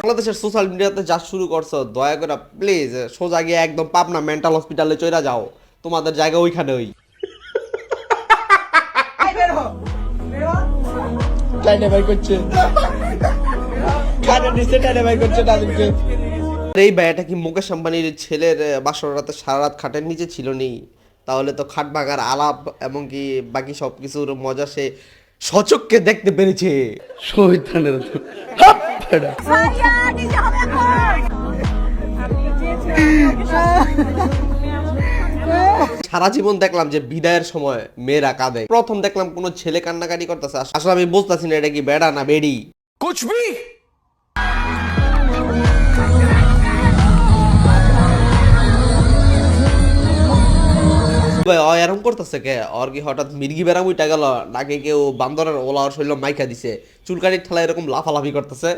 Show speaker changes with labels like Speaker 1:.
Speaker 1: বাংলাদেশের সোশ্যাল মিডিয়াতে যা শুরু করছো দয়া করে প্লিজ সোজা গিয়ে একদম পাবনা মেন্টাল হসপিটালে চইরা যাও, তোমাদের জায়গা ওইখানে ওই। এই ভাইটা কি মুকেশ আম্বানির ছেলের বাসর রাতে সারা রাত খাটের নিচে ছিল নি? তাহলে তো খাট ভাঙার আলাপ এমনকি বাকি সবকিছুর মজা সে সচক্ষে দেখতে পেরেছে। সারা জীবন দেখলাম যে বিদায়ের সময় মেয়েরা কাঁদে, প্রথম দেখলাম কোন ছেলে কান্নাকাটি করতেছে। আসলে আমি বুঝতেছি না এটা কি বেড়া না বেড়ি। কুছ ভি এরকম করতেছে কে? ওর কি হঠাৎ মির্গি বেড়াম উইটা গেল নাকি কেউ বান্দরের ওলা ওর শরীর মাইকা দিছে? চুলকানির ঠেলা এরকম লাফালাফি করতেছে।